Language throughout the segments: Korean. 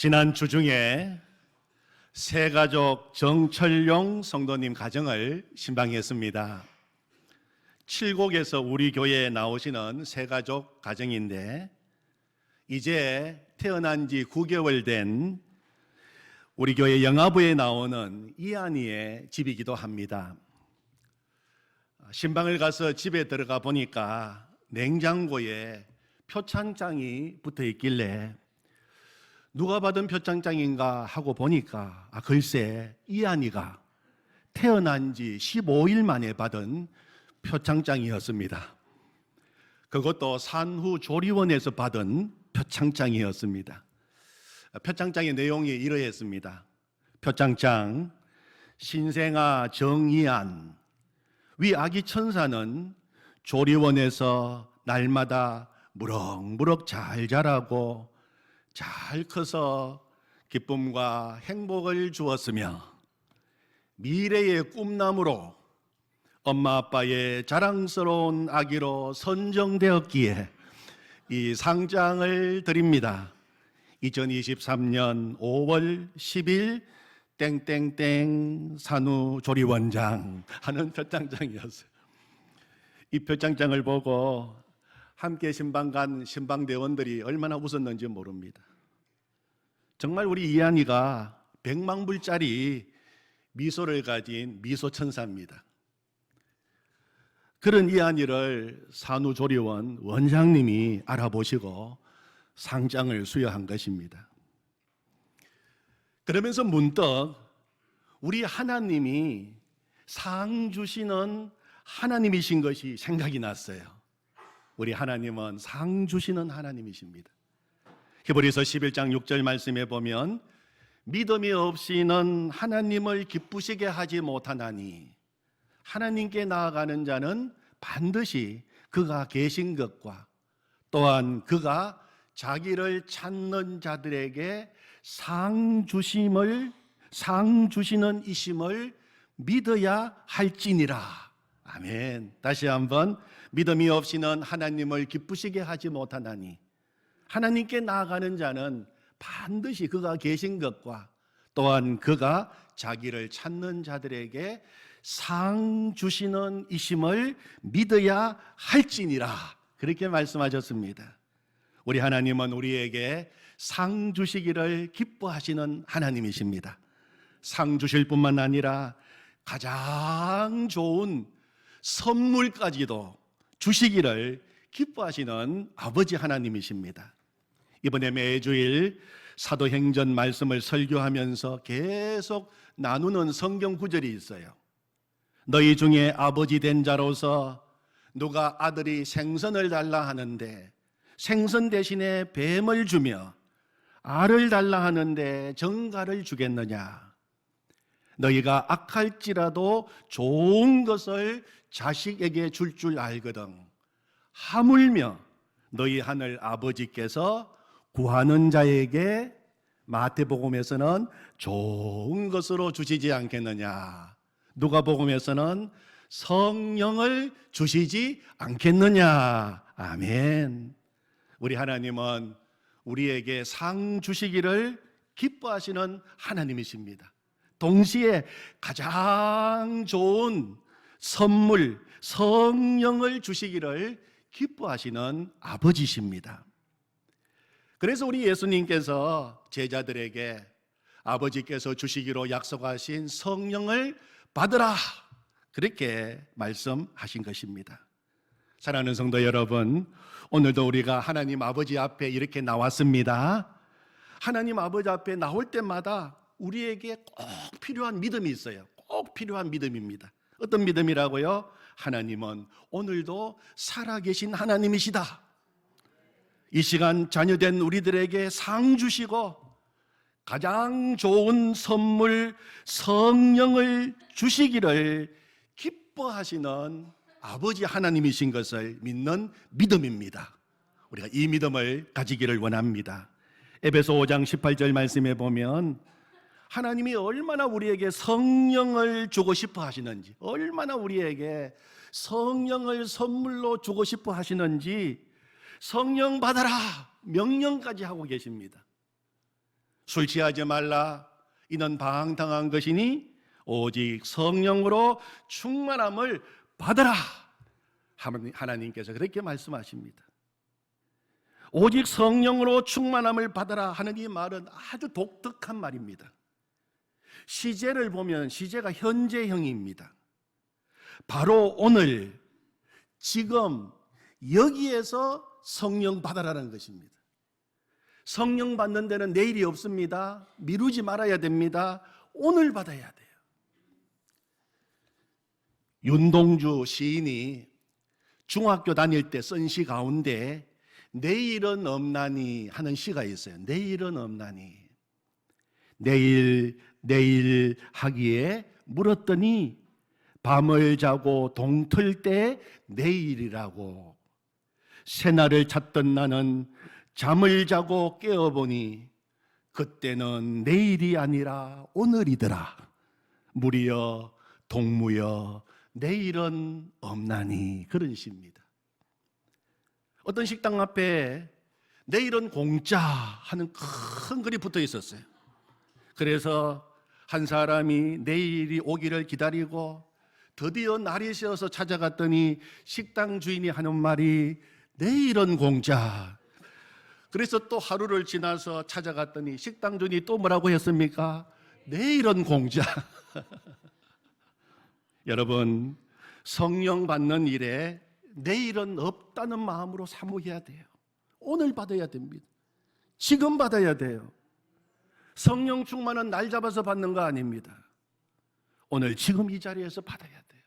지난 주 중에 새가족 정철용 성도님 가정을 신방했습니다. 칠곡에서 우리 교회에 나오시는 새가족 가정인데 이제 태어난 지 9개월 된 우리 교회 영아부에 나오는 이한이의 집이기도 합니다. 신방을 가서 집에 들어가 보니까 냉장고에 표창장이 붙어 있길래 누가 받은 표창장인가 하고 보니까 글쎄 이한이가 태어난 지 15일 만에 받은 표창장이었습니다. 그것도 산후조리원에서 받은 표창장이었습니다. 표창장의 내용이 이러했습니다. 표창장, 신생아 정이한, 위 아기 천사는 조리원에서 날마다 무럭무럭 잘 자라고 잘 커서 기쁨과 행복을 주었으며 미래의 꿈나무로 엄마 아빠의 자랑스러운 아기로 선정되었기에 이 상장을 드립니다. 2023년 5월 10일 땡땡땡 산후조리원장 하는 표창장이었어요. 이 표창장을 보고 함께 신방 간 신방대원들이 얼마나 웃었는지 모릅니다. 정말 우리 이한이가 100만 불짜리 미소를 가진 미소천사입니다. 그런 이한이를 산후조리원 원장님이 알아보시고 상장을 수여한 것입니다. 그러면서 문득 우리 하나님이 상 주시는 하나님이신 것이 생각이 났어요. 우리 하나님은 상 주시는 하나님이십니다. 히브리서 11장 6절 말씀에 보면 믿음이 없이는 하나님을 기쁘시게 하지 못하나니 하나님께 나아가는 자는 반드시 그가 계신 것과 또한 그가 자기를 찾는 자들에게 상 주시는 이심을 믿어야 할지니라. 아멘. 다시 한번 믿음이 없이는 하나님을 기쁘시게 하지 못하나니 하나님께 나아가는 자는 반드시 그가 계신 것과 또한 그가 자기를 찾는 자들에게 상 주시는 이심을 믿어야 할지니라. 그렇게 말씀하셨습니다. 우리 하나님은 우리에게 상 주시기를 기뻐하시는 하나님이십니다. 상 주실 뿐만 아니라 가장 좋은 선물까지도 주시기를 기뻐하시는 아버지 하나님이십니다. 이번에 매주일 사도행전 말씀을 설교하면서 계속 나누는 성경 구절이 있어요. 너희 중에 아버지 된 자로서 누가 아들이 생선을 달라 하는데 생선 대신에 뱀을 주며 알을 달라 하는데 정갈을 주겠느냐? 너희가 악할지라도 좋은 것을 자식에게 줄 알거든. 하물며 너희 하늘 아버지께서 구하는 자에게 마태복음에서는 좋은 것으로 주시지 않겠느냐? 누가복음에서는 성령을 주시지 않겠느냐? 아멘. 우리 하나님은 우리에게 상 주시기를 기뻐하시는 하나님이십니다. 동시에 가장 좋은 선물, 성령을 주시기를 기뻐하시는 아버지십니다. 그래서 우리 예수님께서 제자들에게 아버지께서 주시기로 약속하신 성령을 받으라, 그렇게 말씀하신 것입니다. 사랑하는 성도 여러분, 오늘도 우리가 하나님 아버지 앞에 이렇게 나왔습니다. 하나님 아버지 앞에 나올 때마다 우리에게 꼭 필요한 믿음이 있어요. 꼭 필요한 믿음입니다. 어떤 믿음이라고요? 하나님은 오늘도 살아계신 하나님이시다. 이 시간 자녀된 우리들에게 상 주시고 가장 좋은 선물 성령을 주시기를 기뻐하시는 아버지 하나님이신 것을 믿는 믿음입니다. 우리가 이 믿음을 가지기를 원합니다. 에베소 5장 18절 말씀에 보면 하나님이 얼마나 우리에게 성령을 주고 싶어 하시는지, 얼마나 우리에게 성령을 선물로 주고 싶어 하시는지 성령 받아라 명령까지 하고 계십니다. 술 취하지 말라. 이는 방탕한 것이니 오직 성령으로 충만함을 받으라. 하나님께서 그렇게 말씀하십니다. 오직 성령으로 충만함을 받으라 하는 이 말은 아주 독특한 말입니다. 시제를 보면 시제가 현재형입니다. 바로 오늘, 지금 여기에서 성령 받아라는 것입니다. 성령 받는 데는 내일이 없습니다. 미루지 말아야 됩니다. 오늘 받아야 돼요. 윤동주 시인이 중학교 다닐 때 쓴 시 가운데 내일은 없나니 하는 시가 있어요. 내일은 없나니. 내일 하기에 물었더니 밤을 자고 동틀 때 내일이라고. 새날을 찾던 나는 잠을 자고 깨어보니 그때는 내일이 아니라 오늘이더라. 무리여 동무여 내일은 없나니. 그런 시입니다. 어떤 식당 앞에 내일은 공짜 하는 큰 글이 붙어 있었어요. 그래서 한 사람이 내일이 오기를 기다리고 드디어 날이 새어서 찾아갔더니 식당 주인이 하는 말이 내일은 공짜. 그래서 또 하루를 지나서 찾아갔더니 식당 주인이 또 뭐라고 했습니까? 내일은 공짜. 여러분, 성령 받는 일에 내일은 없다는 마음으로 사모해야 돼요. 오늘 받아야 됩니다. 지금 받아야 돼요. 성령 충만은 날 잡아서 받는 거 아닙니다. 오늘 지금 이 자리에서 받아야 돼요.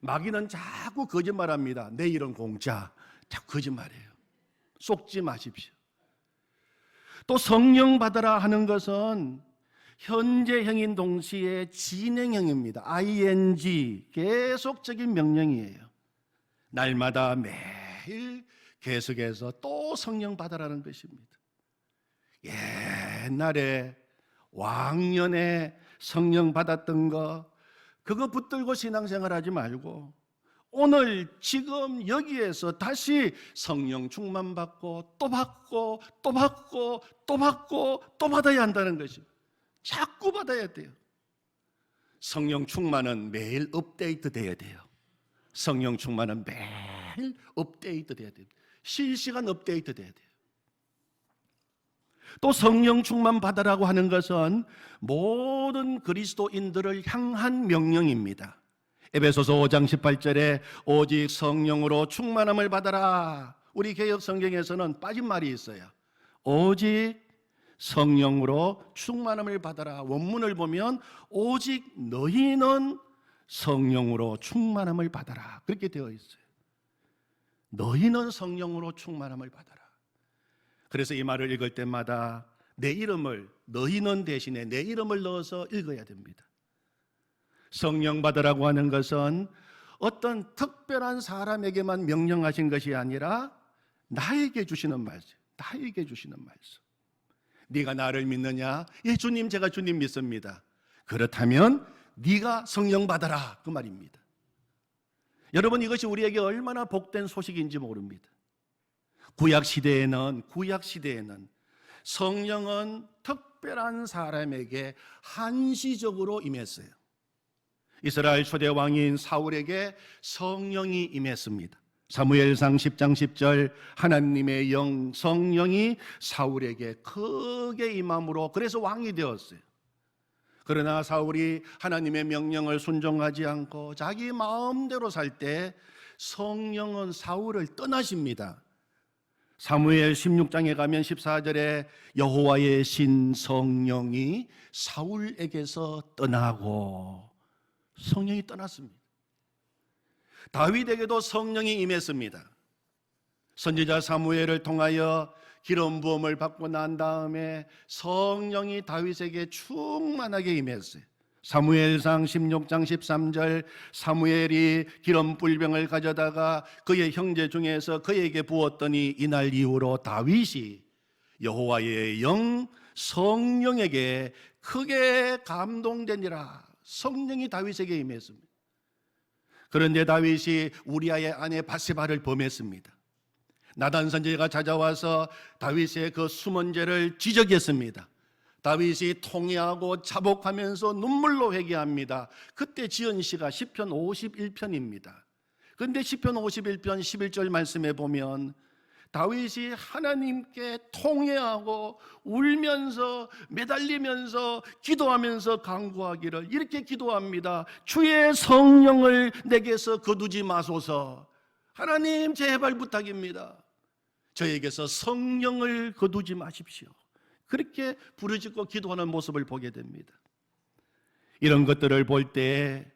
마귀는 자꾸 거짓말합니다. 내일은 공짜. 자꾸 거짓말해요. 속지 마십시오. 또 성령 받아라 하는 것은 현재형인 동시에 진행형입니다. ing, 계속적인 명령이에요. 날마다 매일 계속해서 또 성령 받아라는 것입니다. 옛날에 왕년에 성령 받았던 거 그거 붙들고 신앙생활 하지 말고 오늘 지금 여기에서 다시 성령 충만 받고 또 받고 또 받고 또 받고 또 받아야 한다는 것입니다. 자꾸 받아야 돼요. 성령 충만은 매일 업데이트 돼야 돼요. 성령 충만은 매일 업데이트 돼야 돼요. 실시간 업데이트 돼야 돼요. 또 성령 충만 받으라고 하는 것은 모든 그리스도인들을 향한 명령입니다. 에베소서 5장 18절에 오직 성령으로 충만함을 받아라. 우리 개역 성경에서는 빠진 말이 있어요. 오직 성령으로 충만함을 받아라. 원문을 보면 오직 너희는 성령으로 충만함을 받아라. 그렇게 되어 있어요. 너희는 성령으로 충만함을 받아라. 그래서 이 말을 읽을 때마다 내 이름을, 너희는 대신에 내 이름을 넣어서 읽어야 됩니다. 성령 받으라고 하는 것은 어떤 특별한 사람에게만 명령하신 것이 아니라 나에게 주시는 말씀. 나에게 주시는 말씀. 네가 나를 믿느냐? 예, 주님, 제가 주님 믿습니다. 그렇다면 네가 성령 받아라. 그 말입니다. 여러분, 이것이 우리에게 얼마나 복된 소식인지 모릅니다. 구약 시대에는 성령은 특별한 사람에게 한시적으로 임했어요. 이스라엘 초대 왕인 사울에게 성령이 임했습니다. 사무엘상 10장 10절 하나님의 영 성령이 사울에게 크게 임함으로 그래서 왕이 되었어요. 그러나 사울이 하나님의 명령을 순종하지 않고 자기 마음대로 살 때 성령은 사울을 떠나십니다. 사무엘 16장에 가면 14절에 여호와의 신 성령이 사울에게서 떠나고 성령이 떠났습니다. 다윗에게도 성령이 임했습니다. 선지자 사무엘을 통하여 기름 부음을 받고 난 다음에 성령이 다윗에게 충만하게 임했어요. 사무엘상 16장 13절 사무엘이 기름 뿔병을 가져다가 그의 형제 중에서 그에게 부었더니 이날 이후로 다윗이 여호와의 영 성령에게 크게 감동되니라. 성령이 다윗에게 임했습니다. 그런데 다윗이 우리아의 아내 바세바를 범했습니다. 나단 선지자가 찾아와서 다윗의 그 숨은 죄를 지적했습니다. 다윗이 통회하고 자복하면서 눈물로 회개합니다. 그때 지은 시가 시편 51편입니다. 그런데 시편 51편 11절 말씀에 보면 다윗이 하나님께 통회하고 울면서 매달리면서 기도하면서 간구하기를 이렇게 기도합니다. 주의 성령을 내게서 거두지 마소서. 하나님 제발 부탁입니다. 저에게서 성령을 거두지 마십시오. 그렇게 부르짖고 기도하는 모습을 보게 됩니다. 이런 것들을 볼 때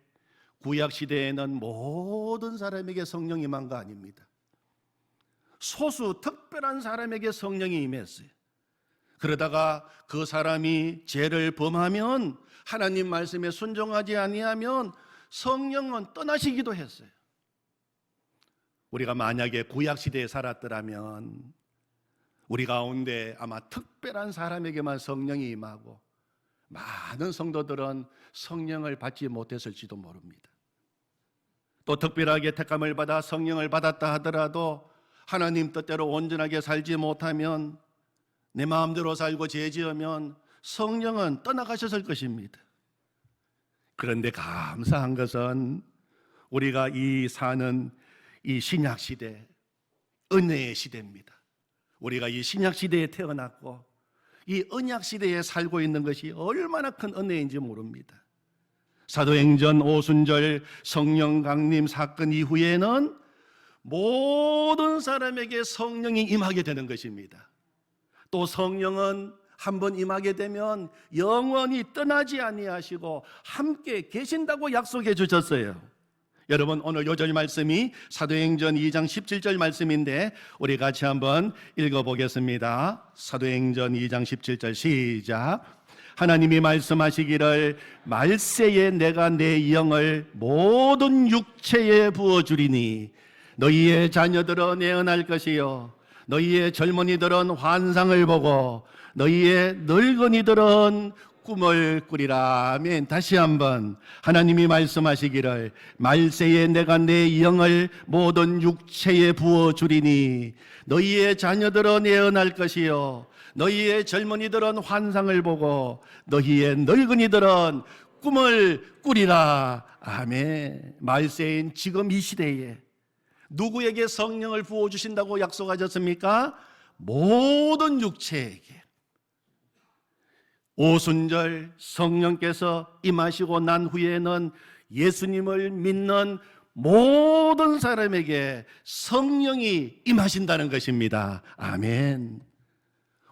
구약 시대에는 모든 사람에게 성령이 임한 거 아닙니다. 소수 특별한 사람에게 성령이 임했어요. 그러다가 그 사람이 죄를 범하면 하나님 말씀에 순종하지 아니하면 성령은 떠나시기도 했어요. 우리가 만약에 구약 시대에 살았더라면 우리 가운데 아마 특별한 사람에게만 성령이 임하고 많은 성도들은 성령을 받지 못했을지도 모릅니다. 또 특별하게 택함을 받아 성령을 받았다 하더라도 하나님 뜻대로 온전하게 살지 못하면 내 마음대로 살고 죄 지으면 성령은 떠나가셨을 것입니다. 그런데 감사한 것은 우리가 사는 이 신약 시대, 은혜의 시대입니다. 우리가 이 신약 시대에 태어났고 이 언약 시대에 살고 있는 것이 얼마나 큰 은혜인지 모릅니다. 사도행전 오순절 성령 강림 사건 이후에는 모든 사람에게 성령이 임하게 되는 것입니다. 또 성령은 한번 임하게 되면 영원히 떠나지 아니하시고 함께 계신다고 약속해 주셨어요. 여러분, 오늘 요절 말씀이 사도행전 2장 17절 말씀인데 우리 같이 한번 읽어보겠습니다. 사도행전 2장 17절 시작. 하나님이 말씀하시기를 말세에 내가 내 영을 모든 육체에 부어주리니 너희의 자녀들은 애언할 것이요 너희의 젊은이들은 환상을 보고 너희의 늙은이들은 꿈을 꾸리라. 아멘. 다시 한번 하나님이 말씀하시기를 말세에 내가 내 영을 모든 육체에 부어주리니 너희의 자녀들은 애언할 것이요 너희의 젊은이들은 환상을 보고 너희의 늙은이들은 꿈을 꾸리라. 아멘. 말세인 지금 이 시대에 누구에게 성령을 부어주신다고 약속하셨습니까? 모든 육체에게. 오순절 성령께서 임하시고 난 후에는 예수님을 믿는 모든 사람에게 성령이 임하신다는 것입니다. 아멘.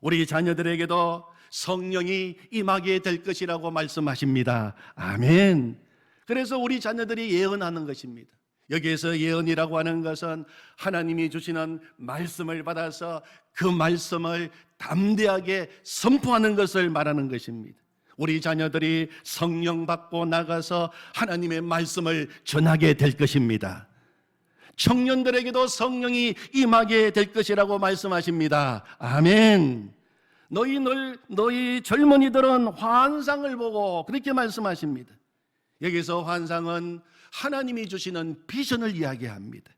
우리 자녀들에게도 성령이 임하게 될 것이라고 말씀하십니다. 아멘. 그래서 우리 자녀들이 예언하는 것입니다. 여기에서 예언이라고 하는 것은 하나님이 주시는 말씀을 받아서 그 말씀을 담대하게 선포하는 것을 말하는 것입니다. 우리 자녀들이 성령 받고 나가서 하나님의 말씀을 전하게 될 것입니다. 청년들에게도 성령이 임하게 될 것이라고 말씀하십니다. 아멘. 너희 젊은이들은 환상을 보고 그렇게 말씀하십니다. 여기서 환상은 하나님이 주시는 비전을 이야기합니다.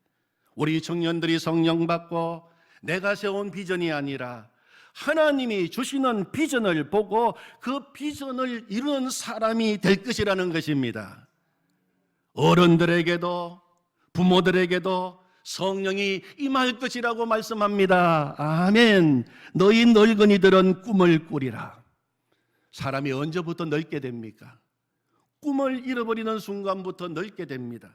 우리 청년들이 성령 받고 내가 세운 비전이 아니라 하나님이 주시는 비전을 보고 그 비전을 이루는 사람이 될 것이라는 것입니다. 어른들에게도 부모들에게도 성령이 임할 것이라고 말씀합니다. 아멘. 너희 늙은이들은 꿈을 꾸리라. 사람이 언제부터 늙게 됩니까? 꿈을 잃어버리는 순간부터 늙게 됩니다.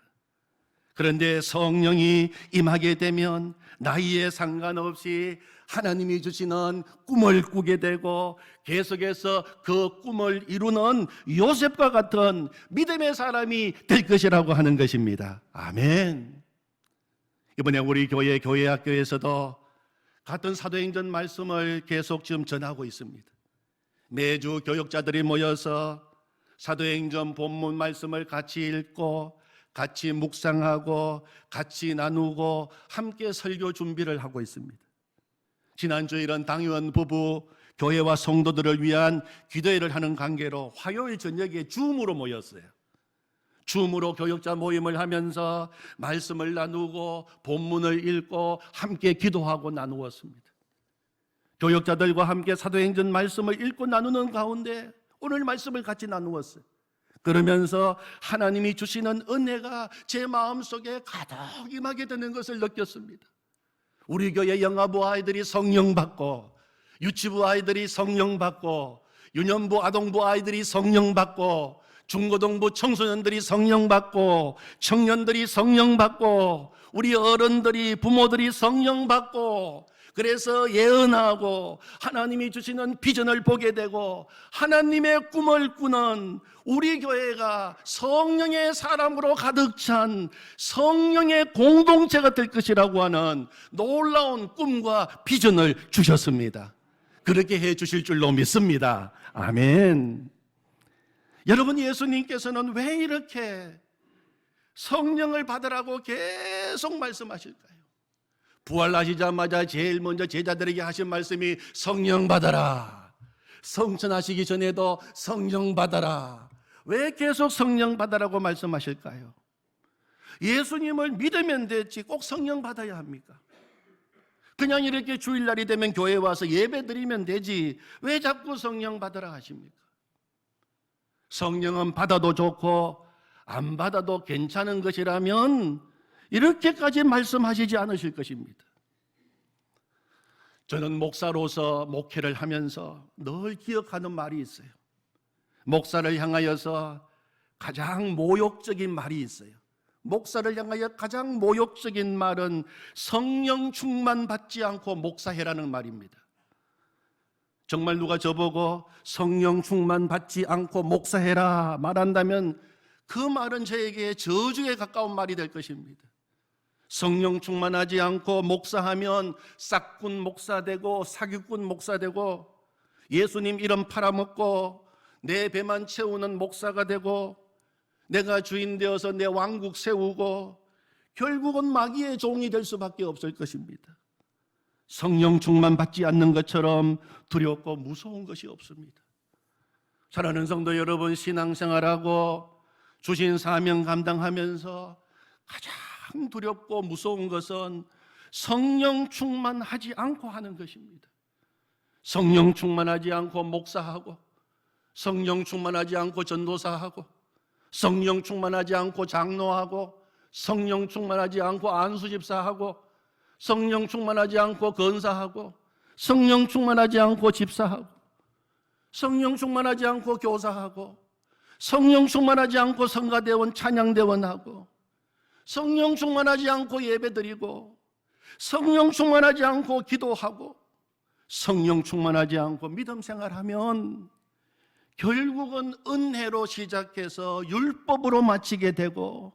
그런데 성령이 임하게 되면 나이에 상관없이 하나님이 주시는 꿈을 꾸게 되고 계속해서 그 꿈을 이루는 요셉과 같은 믿음의 사람이 될 것이라고 하는 것입니다. 아멘. 이번에 우리 교회 학교에서도 같은 사도행전 말씀을 계속 지금 전하고 있습니다. 매주 교육자들이 모여서 사도행전 본문 말씀을 같이 읽고 같이 묵상하고 같이 나누고 함께 설교 준비를 하고 있습니다. 지난주일은 당의원 부부 교회와 성도들을 위한 기도회를 하는 관계로 화요일 저녁에 줌으로 모였어요. 줌으로 교육자 모임을 하면서 말씀을 나누고 본문을 읽고 함께 기도하고 나누었습니다. 교역자들과 함께 사도행전 말씀을 읽고 나누는 가운데 오늘 말씀을 같이 나누었어요. 그러면서 하나님이 주시는 은혜가 제 마음속에 가득 임하게 되는 것을 느꼈습니다. 우리 교회 영아부 아이들이 성령 받고, 유치부 아이들이 성령 받고, 유년부 아동부 아이들이 성령 받고, 중고등부 청소년들이 성령 받고, 청년들이 성령 받고, 우리 어른들이 부모들이 성령 받고, 그래서 예언하고 하나님이 주시는 비전을 보게 되고 하나님의 꿈을 꾸는 우리 교회가 성령의 사람으로 가득 찬 성령의 공동체가 될 것이라고 하는 놀라운 꿈과 비전을 주셨습니다. 그렇게 해 주실 줄로 믿습니다. 아멘. 여러분, 예수님께서는 왜 이렇게 성령을 받으라고 계속 말씀하실까요? 부활하시자마자 제일 먼저 제자들에게 하신 말씀이 성령 받아라. 성천하시기 전에도 성령 받아라. 왜 계속 성령 받아라고 말씀하실까요? 예수님을 믿으면 되지 꼭 성령 받아야 합니까? 그냥 이렇게 주일날이 되면 교회에 와서 예배 드리면 되지 왜 자꾸 성령 받으라 하십니까? 성령은 받아도 좋고 안 받아도 괜찮은 것이라면 이렇게까지 말씀하시지 않으실 것입니다. 저는 목사로서 목회를 하면서 늘 기억하는 말이 있어요. 목사를 향하여서 가장 모욕적인 말이 있어요. 목사를 향하여 가장 모욕적인 말은 성령 충만 받지 않고 목사해라는 말입니다. 정말 누가 저보고 성령 충만 받지 않고 목사해라 말한다면 그 말은 저에게 저주에 가까운 말이 될 것입니다. 성령 충만하지 않고 목사하면 싹군 목사 되고 사기꾼 목사 되고 예수님 이름 팔아먹고 내 배만 채우는 목사가 되고 내가 주인 되어서 내 왕국 세우고 결국은 마귀의 종이 될 수밖에 없을 것입니다. 성령 충만 받지 않는 것처럼 두렵고 무서운 것이 없습니다. 사랑하는 성도 여러분, 신앙생활하고 주신 사명 감당하면서 가장 두렵고 무서운 것은 성령 충만하지 않고 하는 것입니다. 성령 충만하지 않고 목사하고, 성령 충만하지 않고 전도사하고, 성령 충만하지 않고 장로하고, 성령 충만하지 않고 안수집사하고, 성령 충만하지 않고 건사하고, 성령 충만하지 않고 집사하고, 성령 충만하지 않고 교사하고, 성령 충만하지 않고 성가대원 찬양대원하고, 성령 충만하지 않고 예배드리고, 성령 충만하지 않고 기도하고, 성령 충만하지 않고 믿음 생활하면 결국은 은혜로 시작해서 율법으로 마치게 되고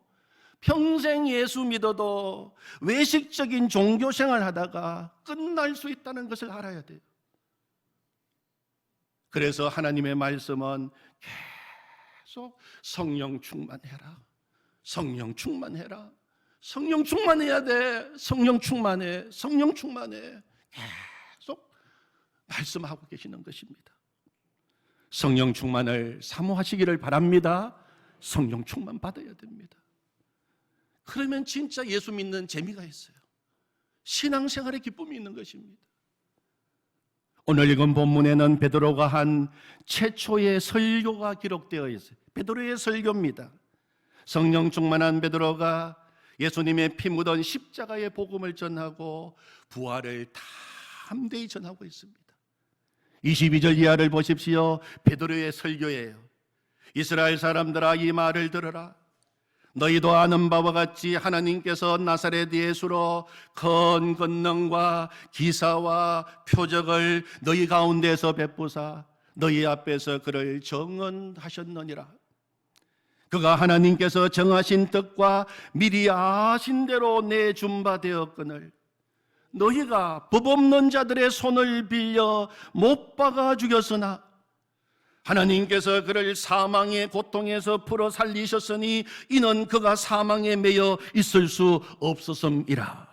평생 예수 믿어도 외식적인 종교 생활하다가 끝날 수 있다는 것을 알아야 돼요. 그래서 하나님의 말씀은 계속 성령 충만해라, 성령 충만해라, 성령 충만해야 돼, 성령 충만해, 성령 충만해, 계속 말씀하고 계시는 것입니다. 성령 충만을 사모하시기를 바랍니다. 성령 충만 받아야 됩니다. 그러면 진짜 예수 믿는 재미가 있어요. 신앙생활에 기쁨이 있는 것입니다. 오늘 읽은 본문에는 베드로가 한 최초의 설교가 기록되어 있어요. 베드로의 설교입니다. 성령 충만한 베드로가 예수님의 피 묻은 십자가의 복음을 전하고 부활을 담대히 전하고 있습니다. 22절 이하를 보십시오. 베드로의 설교예요. 이스라엘 사람들아, 이 말을 들으라. 너희도 아는 바와 같이 하나님께서 나사렛 예수로 큰 권능과 기사와 표적을 너희 가운데서 베푸사 너희 앞에서 그를 정언하셨느니라. 그가 하나님께서 정하신 뜻과 미리 아신 대로 내준 바 되었거늘 너희가 법 없는 자들의 손을 빌려 못 박아 죽였으나 하나님께서 그를 사망의 고통에서 풀어 살리셨으니 이는 그가 사망에 매여 있을 수 없었음이라.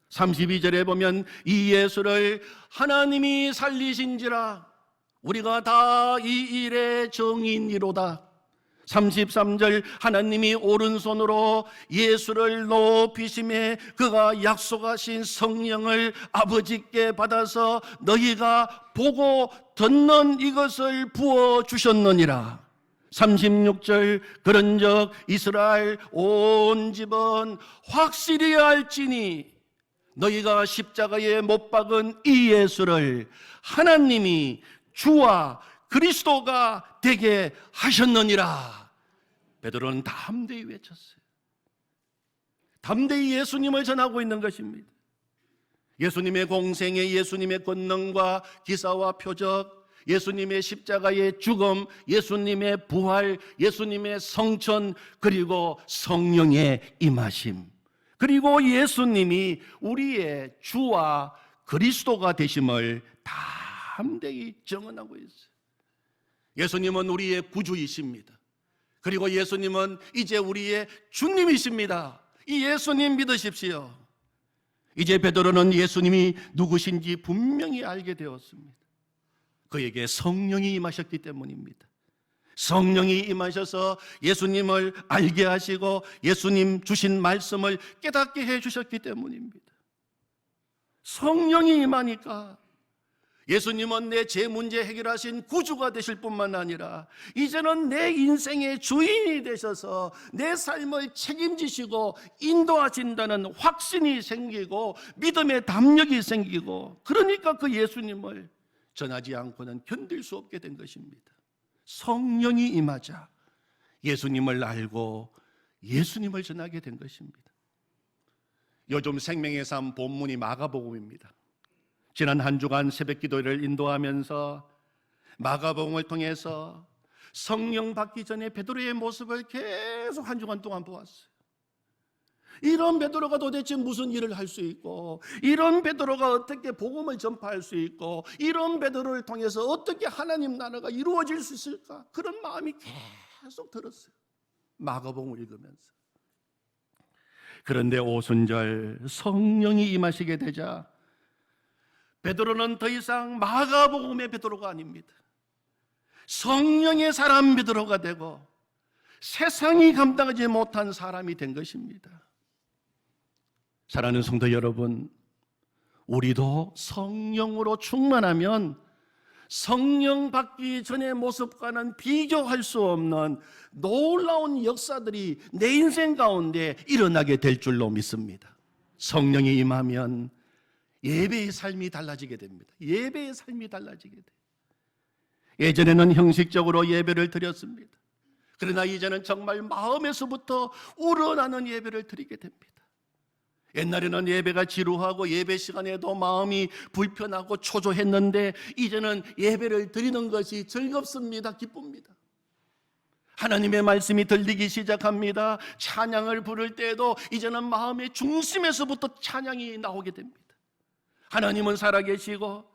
32절에 보면 이 예수를 하나님이 살리신지라 우리가 다 이 일의 정인이로다. 33절 하나님이 오른손으로 예수를 높이심에 그가 약속하신 성령을 아버지께 받아서 너희가 보고 듣는 이것을 부어주셨느니라. 36절 그런즉 이스라엘 온 집은 확실히 알지니 너희가 십자가에 못 박은 이 예수를 하나님이 주와 그리스도가 되게 하셨느니라. 베드로는 담대히 외쳤어요. 담대히 예수님을 전하고 있는 것입니다. 예수님의 공생애, 예수님의 권능과 기사와 표적, 예수님의 십자가의 죽음, 예수님의 부활, 예수님의 성천, 그리고 성령의 임하심, 그리고 예수님이 우리의 주와 그리스도가 되심을 담대히 증언하고 있어요. 예수님은 우리의 구주이십니다. 그리고 예수님은 이제 우리의 주님이십니다. 이 예수님 믿으십시오. 이제 베드로는 예수님이 누구신지 분명히 알게 되었습니다. 그에게 성령이 임하셨기 때문입니다. 성령이 임하셔서 예수님을 알게 하시고 예수님 주신 말씀을 깨닫게 해주셨기 때문입니다. 성령이 임하니까 예수님은 내 제 문제 해결하신 구주가 되실 뿐만 아니라 이제는 내 인생의 주인이 되셔서 내 삶을 책임지시고 인도하신다는 확신이 생기고 믿음의 담력이 생기고, 그러니까 그 예수님을 전하지 않고는 견딜 수 없게 된 것입니다. 성령이 임하자 예수님을 알고 예수님을 전하게 된 것입니다. 요즘 생명의 삶 본문이 마가복음입니다. 지난 한 주간 새벽 기도를 인도하면서 마가복음을 통해서 성령 받기 전에 베드로의 모습을 계속 한 주간 동안 보았어요. 이런 베드로가 도대체 무슨 일을 할 수 있고, 이런 베드로가 어떻게 복음을 전파할 수 있고, 이런 베드로를 통해서 어떻게 하나님 나라가 이루어질 수 있을까? 그런 마음이 계속 들었어요, 마가복음을 읽으면서. 그런데 오순절 성령이 임하시게 되자 베드로는 더 이상 마가복음의 베드로가 아닙니다. 성령의 사람 베드로가 되고 세상이 감당하지 못한 사람이 된 것입니다. 사랑하는 성도 여러분, 우리도 성령으로 충만하면 성령 받기 전의 모습과는 비교할 수 없는 놀라운 역사들이 내 인생 가운데 일어나게 될 줄로 믿습니다. 성령이 임하면 예배의 삶이 달라지게 됩니다. 예배의 삶이 달라지게 돼요. 예전에는 형식적으로 예배를 드렸습니다. 그러나 이제는 정말 마음에서부터 우러나는 예배를 드리게 됩니다. 옛날에는 예배가 지루하고 예배 시간에도 마음이 불편하고 초조했는데 이제는 예배를 드리는 것이 즐겁습니다. 기쁩니다. 하나님의 말씀이 들리기 시작합니다. 찬양을 부를 때에도 이제는 마음의 중심에서부터 찬양이 나오게 됩니다. 하나님은 살아계시고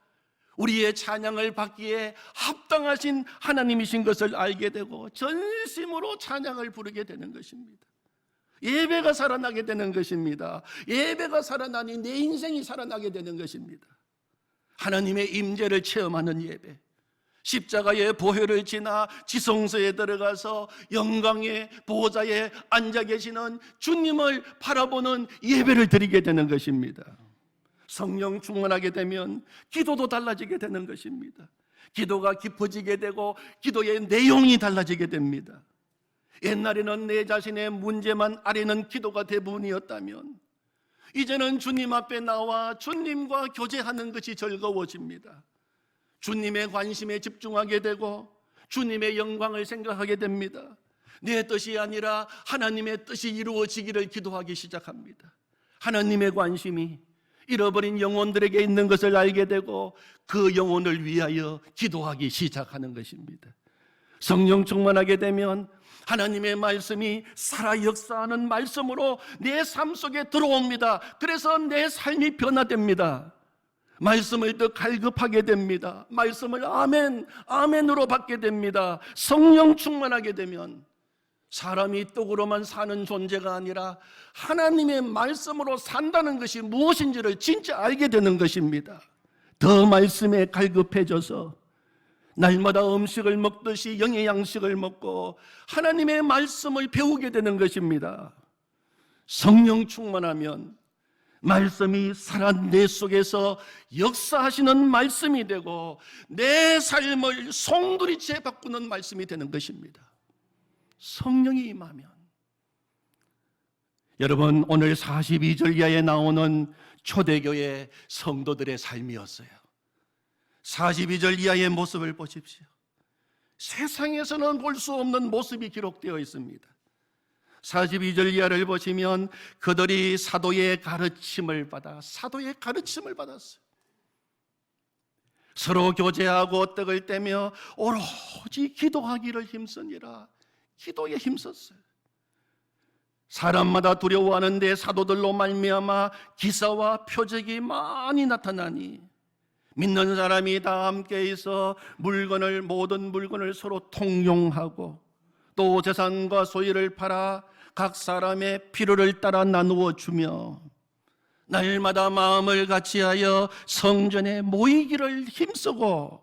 우리의 찬양을 받기에 합당하신 하나님이신 것을 알게 되고 전심으로 찬양을 부르게 되는 것입니다. 예배가 살아나게 되는 것입니다. 예배가 살아나니 내 인생이 살아나게 되는 것입니다. 하나님의 임재를 체험하는 예배, 십자가의 보혈을 지나 지성소에 들어가서 영광의 보좌에 앉아 계시는 주님을 바라보는 예배를 드리게 되는 것입니다. 성령 충만하게 되면 기도도 달라지게 되는 것입니다. 기도가 깊어지게 되고 기도의 내용이 달라지게 됩니다. 옛날에는 내 자신의 문제만 아뢰는 기도가 대부분이었다면 이제는 주님 앞에 나와 주님과 교제하는 것이 즐거워집니다. 주님의 관심에 집중하게 되고 주님의 영광을 생각하게 됩니다. 내 뜻이 아니라 하나님의 뜻이 이루어지기를 기도하기 시작합니다. 하나님의 관심이 잃어버린 영혼들에게 있는 것을 알게 되고 그 영혼을 위하여 기도하기 시작하는 것입니다. 성령 충만하게 되면 하나님의 말씀이 살아 역사하는 말씀으로 내 삶 속에 들어옵니다. 그래서 내 삶이 변화됩니다. 말씀을 더 갈급하게 됩니다. 말씀을 아멘, 아멘으로 받게 됩니다. 성령 충만하게 되면 사람이 떡으로만 사는 존재가 아니라 하나님의 말씀으로 산다는 것이 무엇인지를 진짜 알게 되는 것입니다. 더 말씀에 갈급해져서 날마다 음식을 먹듯이 영의 양식을 먹고 하나님의 말씀을 배우게 되는 것입니다. 성령 충만하면 말씀이 살아 내 속에서 역사하시는 말씀이 되고 내 삶을 송두리째 바꾸는 말씀이 되는 것입니다. 성령이 임하면. 여러분, 오늘 42절 이하에 나오는 초대교회 성도들의 삶이었어요. 42절 이하의 모습을 보십시오. 세상에서는 볼 수 없는 모습이 기록되어 있습니다. 42절 이하를 보시면 그들이 사도의 가르침을 받았어요. 서로 교제하고 떡을 떼며 오로지 기도하기를 힘쓰니라. 기도에 힘썼어요. 사람마다 두려워하는데 사도들로 말미암아 기사와 표적이 많이 나타나니 믿는 사람이 다 함께 있어 모든 물건을 서로 통용하고 또 재산과 소유를 팔아 각 사람의 필요를 따라 나누어 주며 날마다 마음을 같이하여 성전에 모이기를 힘쓰고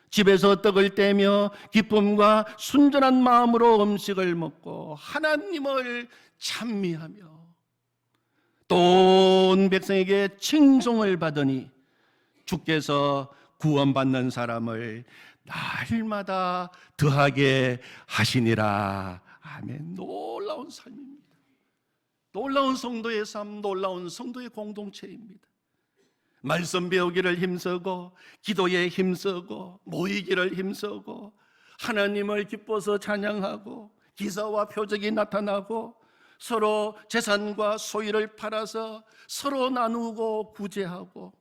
집에서 떡을 떼며 기쁨과 순전한 마음으로 음식을 먹고 하나님을 찬미하며 또 온 백성에게 칭송을 받으니 주께서 구원받는 사람을 날마다 더하게 하시니라. 아멘. 놀라운 삶입니다. 놀라운 성도의 삶, 놀라운 성도의 공동체입니다. 말씀 배우기를 힘쓰고 기도에 힘쓰고 모이기를 힘쓰고 하나님을 기뻐서 찬양하고 기사와 표적이 나타나고 서로 재산과 소유를 팔아서 서로 나누고 구제하고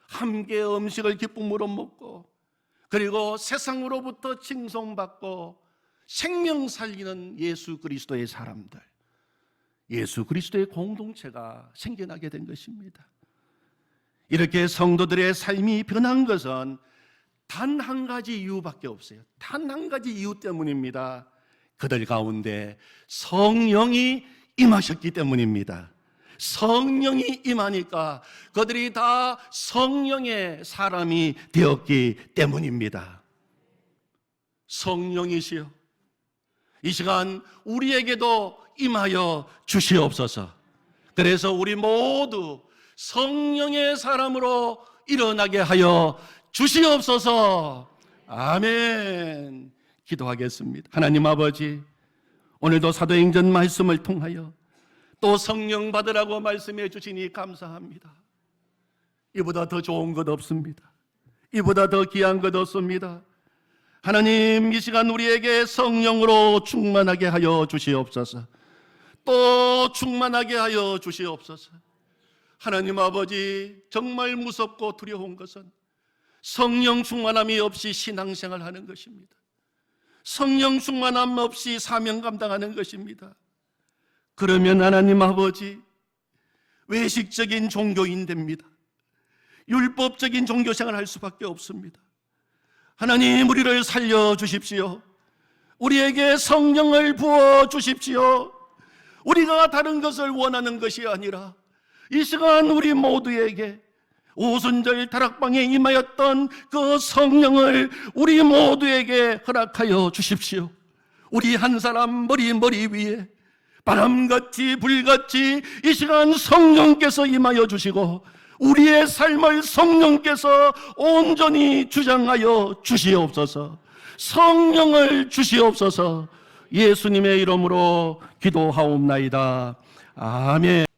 함께 음식을 기쁨으로 먹고 그리고 세상으로부터 칭송받고 생명 살리는 예수 그리스도의 사람들, 예수 그리스도의 공동체가 생겨나게 된 것입니다. 이렇게 성도들의 삶이 변한 것은 단 한 가지 이유밖에 없어요. 단 한 가지 이유 때문입니다. 그들 가운데 성령이 임하셨기 때문입니다. 성령이 임하니까 그들이 다 성령의 사람이 되었기 때문입니다. 성령이시여, 이 시간 우리에게도 임하여 주시옵소서. 그래서 우리 모두 성령의 사람으로 일어나게 하여 주시옵소서. 아멘. 기도하겠습니다. 하나님 아버지, 오늘도 사도행전 말씀을 통하여 또 성령 받으라고 말씀해 주시니 감사합니다. 이보다 더 좋은 것 없습니다. 이보다 더 귀한 것 없습니다. 하나님, 이 시간 우리에게 성령으로 충만하게 하여 주시옵소서. 또 충만하게 하여 주시옵소서. 하나님 아버지, 정말 무섭고 두려운 것은 성령 충만함이 없이 신앙생활 하는 것입니다. 성령 충만함 없이 사명 감당하는 것입니다. 그러면 하나님 아버지, 외식적인 종교인 됩니다. 율법적인 종교생활을 할 수밖에 없습니다. 하나님, 우리를 살려주십시오. 우리에게 성령을 부어주십시오. 우리가 다른 것을 원하는 것이 아니라 이 시간 우리 모두에게 오순절 다락방에 임하였던 그 성령을 우리 모두에게 허락하여 주십시오. 우리 한 사람 머리 위에 바람같이 불같이 이 시간 성령께서 임하여 주시고 우리의 삶을 성령께서 온전히 주장하여 주시옵소서. 성령을 주시옵소서. 예수님의 이름으로 기도하옵나이다. 아멘.